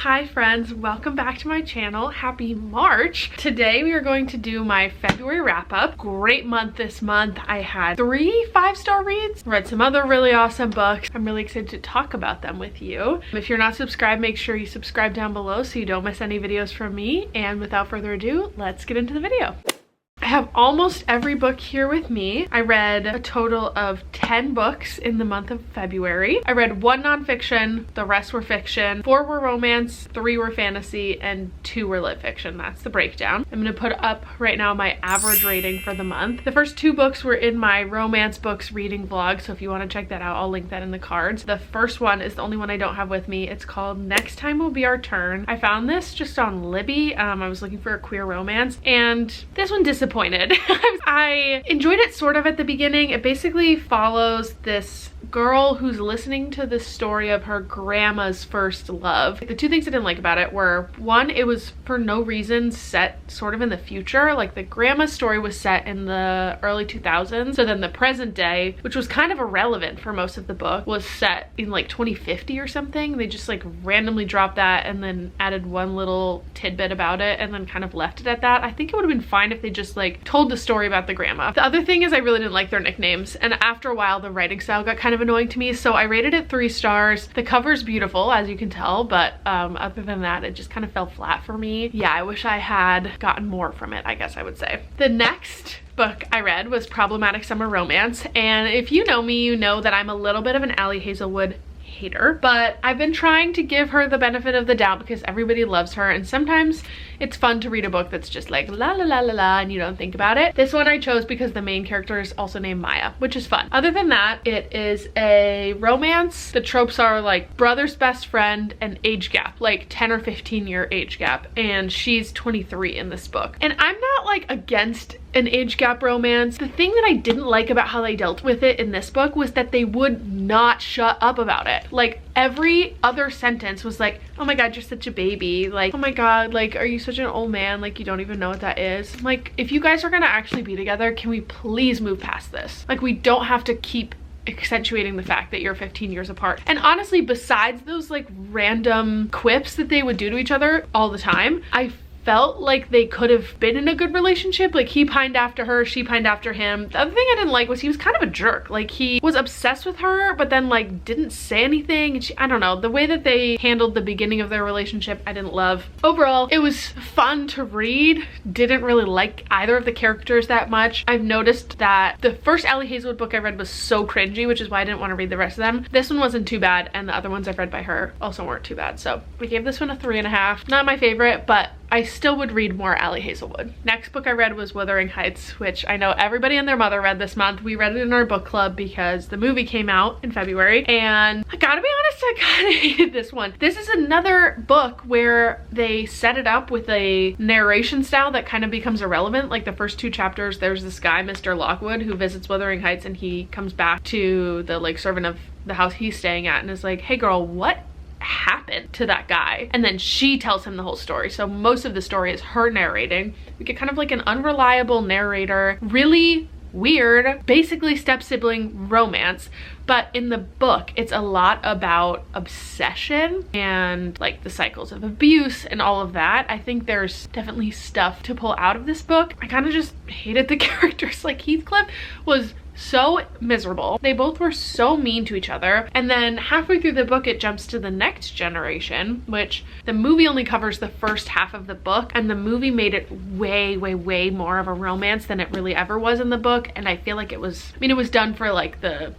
Hi friends, welcome back to my channel. Happy March. Today we are going to do my February wrap up. Great month this month. I had 3 5-star reads, read some other really awesome books. I'm really excited to talk about them with you. If you're not subscribed, make sure you subscribe down below so you don't miss any videos from me. And without further ado, let's get into the video. I have almost every book here with me. I read a total of 10 books in the month of February. I read 1 nonfiction, the rest were fiction, 4 were romance, 3 were fantasy, and 2 were lit fiction. That's the breakdown. I'm gonna put up right now my average rating for the month. The first 2 books were in my romance books reading vlog, so if you want to check that out, I'll link that in the cards. The first one is the only one I don't have with me. It's called Next Time Will Be Our Turn. I found this just on Libby. I was looking for a queer romance, and this one disappointed. I enjoyed it sort of at the beginning. It basically follows this girl who's listening to the story of her grandma's first love. The 2 things I didn't like about it were, 1, it was for no reason set sort of in the future. Like the grandma's story was set in the early 2000s, so then the present day, which was kind of irrelevant for most of the book, was set in like 2050 or something. They just like randomly dropped that and then added 1 little tidbit about it and then kind of left it at that. I think it would have been fine if they just like told the story about the grandma. The other thing is I really didn't like their nicknames, and after a while the writing style got kind of annoying to me, so I rated it 3 stars. The cover's beautiful, as you can tell, but other than that, it just kind of fell flat for me. Yeah, I wish I had gotten more from it, I guess I would say. The next book I read was Problematic Summer Romance, and if you know me, you know that I'm a little bit of an Allie Hazelwood hater, but I've been trying to give her the benefit of the doubt because everybody loves her, and sometimes it's fun to read a book that's just like la la la la la and you don't think about it. This one I chose because the main character is also named Maya, which is fun. Other than that, it is a romance. The tropes are like brother's best friend and age gap, like 10 or 15 year age gap, and she's 23 in this book. And I'm not like against an age gap romance. The thing that I didn't like about how they dealt with it in this book was that they would not shut up about it. Like every other sentence was like, oh my god, you're such a baby, like oh my god, like are you such an old man, like you don't even know what that is. I'm like, if you guys are gonna actually be together, can we please move past this? Like we don't have to keep accentuating the fact that you're 15 years apart. And honestly, besides those like random quips that they would do to each other all the time, I felt like they could have been in a good relationship. Like he pined after her, she pined after him. The other thing I didn't like was he was kind of a jerk. Like he was obsessed with her, but then like didn't say anything. And I don't know, the way that they handled the beginning of their relationship, I didn't love. Overall, it was fun to read. Didn't really like either of the characters that much. I've noticed that the first Allie Hazelwood book I read was so cringy, which is why I didn't want to read the rest of them. This one wasn't too bad, and the other ones I've read by her also weren't too bad. So we gave this one a 3.5. Not my favorite, but I still would read more Allie Hazelwood. Next book I read was Wuthering Heights, which I know everybody and their mother read this month. We read it in our book club because the movie came out in February, and I gotta be honest, I kind of hated this one. This is another book where they set it up with a narration style that kind of becomes irrelevant. Like the first 2 chapters, there's this guy, Mr. Lockwood, who visits Wuthering Heights, and he comes back to the like servant of the house he's staying at and is like, hey girl, what happened to that guy? And then she tells him the whole story. So most of the story is her narrating. We get kind of like an unreliable narrator, really weird, basically step-sibling romance. But in the book, it's a lot about obsession and like the cycles of abuse and all of that. I think there's definitely stuff to pull out of this book. I kind of just hated the characters. Like Heathcliff was so miserable. They both were so mean to each other. And then halfway through the book, it jumps to the next generation, which the movie only covers the first half of the book, and the movie made it way more of a romance than it really ever was in the book. And I feel like it was, I mean, it was done for like the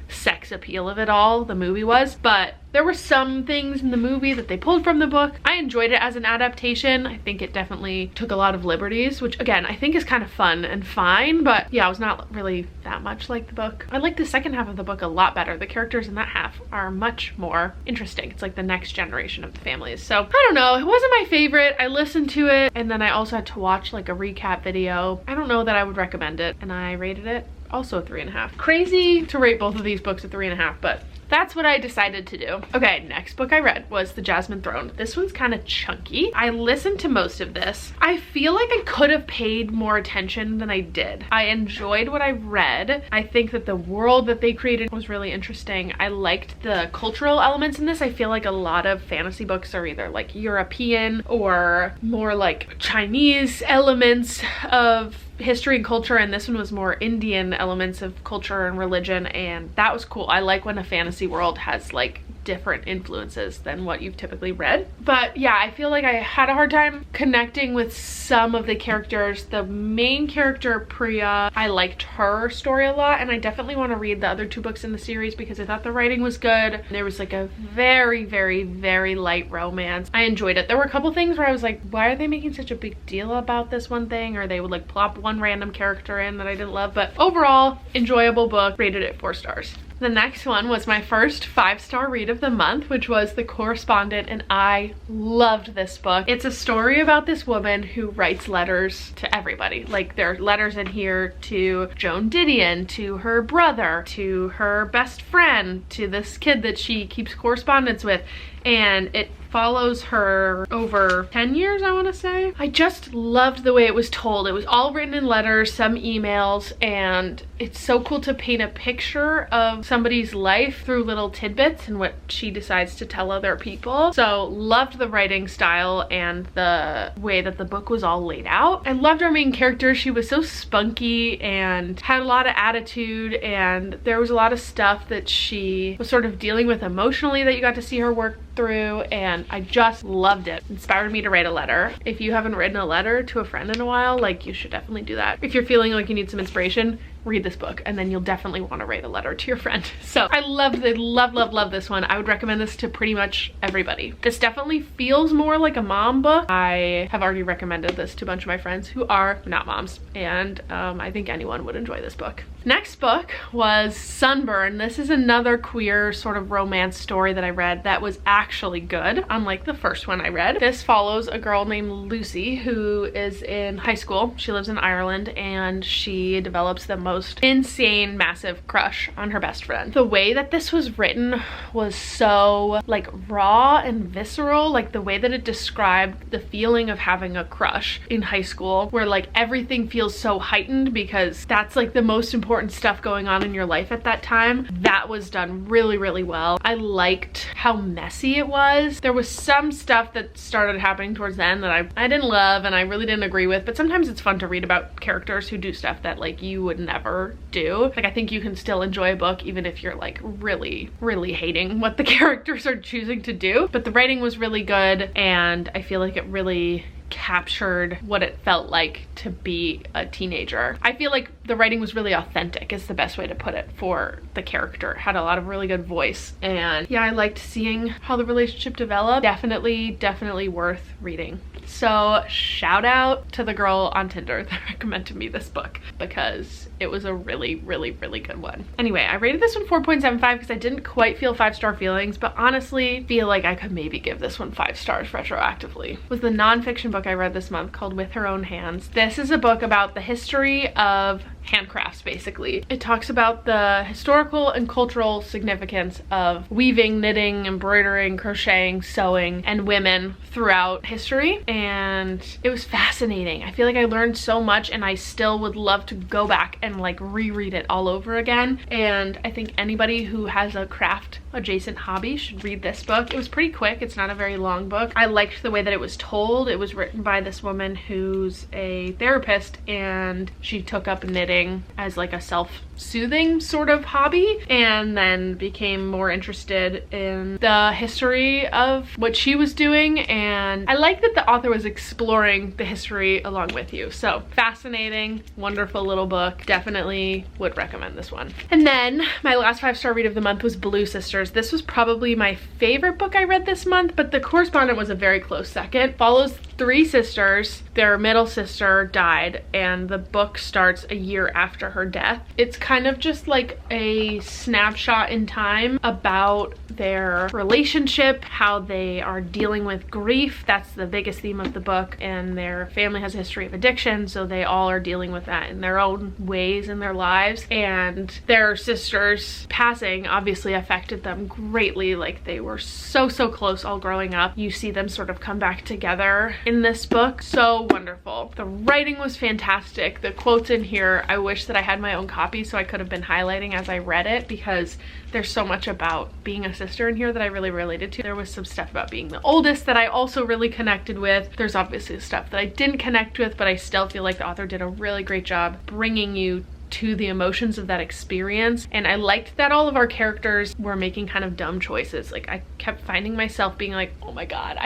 sex appeal of it all, the movie was, but there were some things in the movie that they pulled from the book. I enjoyed it as an adaptation. I think it definitely took a lot of liberties, which again, I think is kind of fun and fine, but yeah, it was not really that much like the book. I like the second half of the book a lot better. The characters in that half are much more interesting. It's like the next generation of the families. So I don't know, it wasn't my favorite. I listened to it, and then I also had to watch like a recap video. I don't know that I would recommend it, and I rated it also a 3.5. Crazy to rate both of these books a 3.5, but that's what I decided to do. Okay, next book I read was The Jasmine Throne. This one's kind of chunky. I listened to most of this. I feel like I could have paid more attention than I did. I enjoyed what I read. I think that the world that they created was really interesting. I liked the cultural elements in this. I feel like a lot of fantasy books are either like European or more like Chinese elements of history and culture, and this one was more Indian elements of culture and religion, and that was cool. I like when a fantasy world has like different influences than what you've typically read. But yeah, I feel like I had a hard time connecting with some of the characters. The main character, Priya, I liked her story a lot, and I definitely want to read the other 2 books in the series because I thought the writing was good. There was like a very, very, very light romance. I enjoyed it. There were a couple things where I was like, why are they making such a big deal about this one thing? Or they would like plop one random character in that I didn't love. But overall, enjoyable book. Rated it 4 stars. The next one was my first 5-star read of the month, which was The Correspondent, and I loved this book. It's a story about this woman who writes letters to everybody. Like, there are letters in here to Joan Didion, to her brother, to her best friend, to this kid that she keeps correspondence with, and it follows her over 10 years, I want to say. I just loved the way it was told. It was all written in letters, some emails, and it's so cool to paint a picture of somebody's life through little tidbits and what she decides to tell other people. So loved the writing style and the way that the book was all laid out. I loved our main character. She was so spunky and had a lot of attitude, and there was a lot of stuff that she was sort of dealing with emotionally that you got to see her work through, and I just loved it. Inspired me to write a letter. If you haven't written a letter to a friend in a while, like, you should definitely do that. If you're feeling like you need some inspiration, read this book, and then you'll definitely want to write a letter to your friend. So I love this one. I would recommend this to pretty much everybody. This definitely feels more like a mom book. I have already recommended this to a bunch of my friends who are not moms, and I think anyone would enjoy this book. Next book was Sunburn. This is another queer sort of romance story that I read that was actually good, unlike the first one I read. This follows a girl named Lucy who is in high school. She lives in Ireland, and she develops the most insane, massive crush on her best friend. The way that this was written was so like raw and visceral, like the way that it described the feeling of having a crush in high school, where like everything feels so heightened because that's like the most important stuff going on in your life at that time. That was done really, really well. I liked how messy it was. There was some stuff that started happening towards the end that I didn't love and I really didn't agree with, but sometimes it's fun to read about characters who do stuff that like you would never do. Like, I think you can still enjoy a book even if you're like really, really hating what the characters are choosing to do. But the writing was really good, and I feel like it really captured what it felt like to be a teenager. I feel like the writing was really authentic is the best way to put it for the character. It had a lot of really good voice, and yeah, I liked seeing how the relationship developed. Definitely worth reading. So shout out to the girl on Tinder that recommended me this book because it was a really, really, really good one. Anyway, I rated this one 4.75 because I didn't quite feel 5-star feelings, but honestly feel like I could maybe give this one 5 stars retroactively. It was the nonfiction book I read this month called With Her Own Hands. This is a book about the history of handcrafts, basically. It talks about the historical and cultural significance of weaving, knitting, embroidering, crocheting, sewing, and women throughout history, and it was fascinating. I feel like I learned so much, and I still would love to go back and like reread it all over again. And I think anybody who has a craft adjacent hobby should read this book. It was pretty quick. It's not a very long book. I liked the way that it was told. It was written by this woman who's a therapist, and she took up knitting as like a self-soothing sort of hobby, and then became more interested in the history of what she was doing. And I like that the author was exploring the history along with you. So fascinating, wonderful little book. Definitely would recommend this one. And then my last 5-star read of the month was Blue Sisters. This was probably my favorite book I read this month, but The Correspondent was a very close second. Follows 3 sisters. Their middle sister died, and the book starts a year after her death. It's kind of just like a snapshot in time about their relationship, how they are dealing with grief. That's the biggest theme of the book, and their family has a history of addiction, so they all are dealing with that in their own ways in their lives. And their sister's passing obviously affected them greatly. Like, they were so close all growing up. You see them sort of come back together in this book. So wonderful. The writing was fantastic. The quotes in here, I wish that I had my own copy so I could have been highlighting as I read it, because there's so much about being a sister in here that I really related to. There was some stuff about being the oldest that I also really connected with. There's obviously stuff that I didn't connect with, but I still feel like the author did a really great job bringing you to the emotions of that experience. And I liked that all of our characters were making kind of dumb choices. Like, I kept finding myself being like, oh my god,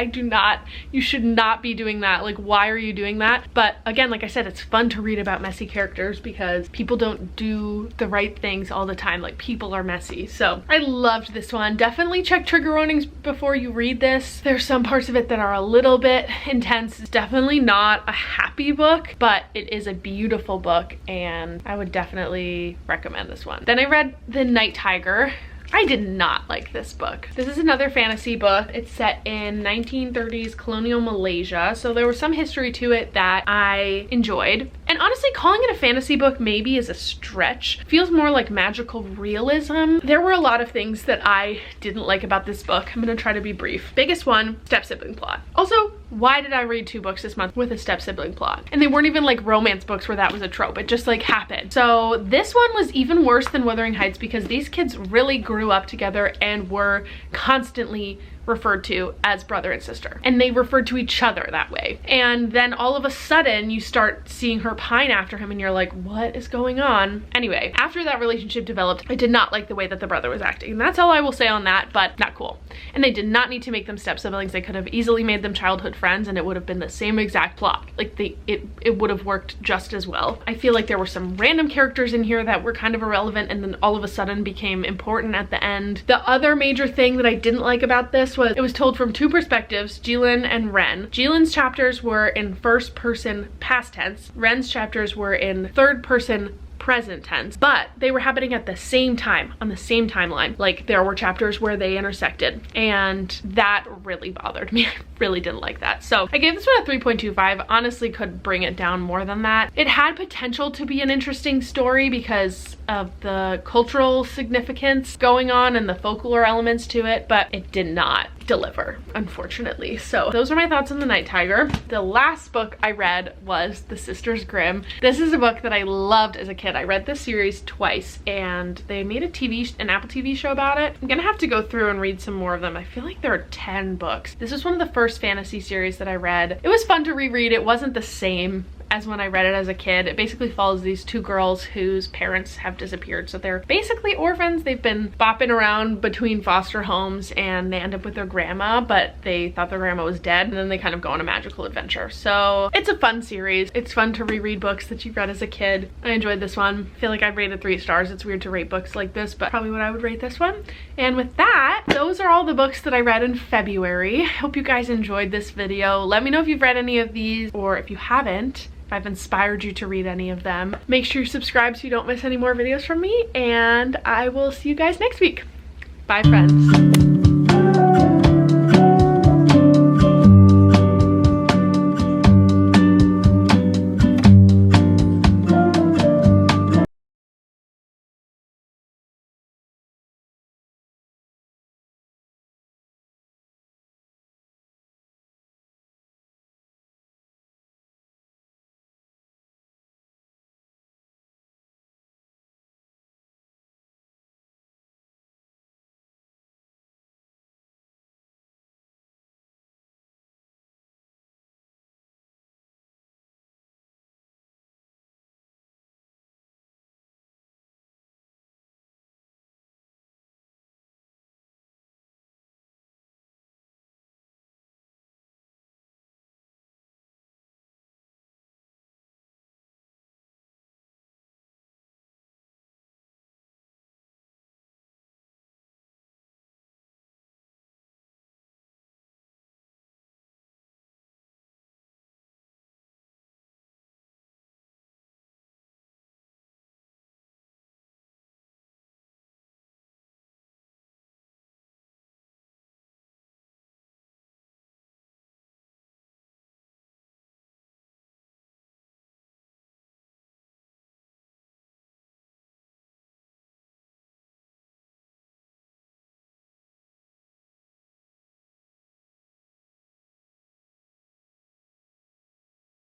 you should not be doing that. Like, why are you doing that? But again, like I said, it's fun to read about messy characters because people don't do the right things all the time. Like, people are messy. So I loved this one. Definitely check trigger warnings before you read this. There's some parts of it that are a little bit intense. It's definitely not a happy book, but it is a beautiful book, and I would definitely recommend this one. Then I read The Night Tiger. I did not like this book. This is another fantasy book. It's set in 1930s colonial Malaysia, so there was some history to it that I enjoyed. And honestly, calling it a fantasy book maybe is a stretch. It feels more like magical realism. There were a lot of things that I didn't like about this book. I'm gonna try to be brief. Biggest one, step-sibling plot. Also, why did I read 2 books this month with a step-sibling plot? And they weren't even like romance books where that was a trope. It just like happened. So this one was even worse than Wuthering Heights because these kids really grew up together and were constantly referred to as brother and sister, and they referred to each other that way. And then all of a sudden you start seeing her pine after him and you're like, what is going on? Anyway, after that relationship developed, I did not like the way that the brother was acting, and that's all I will say on that. But not cool. And they did not need to make them step siblings. They could have easily made them childhood friends and it would have been the same exact plot. Like, it would have worked just as well. I feel like there were some random characters in here that were kind of irrelevant and then all of a sudden became important at the end. The other major thing that I didn't like about this was it was told from 2 perspectives, Jilin and Ren. Jilin's chapters were in first person past tense. Ren's chapters were in third person present tense, but they were happening at the same time, on the same timeline. Like, there were chapters where they intersected, and that really bothered me. I really didn't like that. So I gave this one a 3.25. Honestly, could bring it down more than that. It had potential to be an interesting story because of the cultural significance going on and the folklore elements to it, but it did not deliver, unfortunately. So those are my thoughts on The Night Tiger. The last book I read was The Sisters Grimm. This is a book that I loved as a kid. I read this series twice, and they made an Apple TV show about it. I'm gonna have to go through and read some more of them. I feel like there are 10 books. This was one of the first fantasy series that I read. It was fun to reread. It wasn't the same as when I read it as a kid. It basically follows these 2 girls whose parents have disappeared. So they're basically orphans. They've been bopping around between foster homes and they end up with their grandma, but they thought their grandma was dead, and then they kind of go on a magical adventure. So it's a fun series. It's fun to reread books that you read as a kid. I enjoyed this one. I feel like I'd rate it 3 stars. It's weird to rate books like this, but probably what I would rate this one. And with that, those are all the books that I read in February. Hope you guys enjoyed this video. Let me know if you've read any of these, or if you haven't, if I've inspired you to read any of them. Make sure you subscribe so you don't miss any more videos from me, and I will see you guys next week. Bye, friends.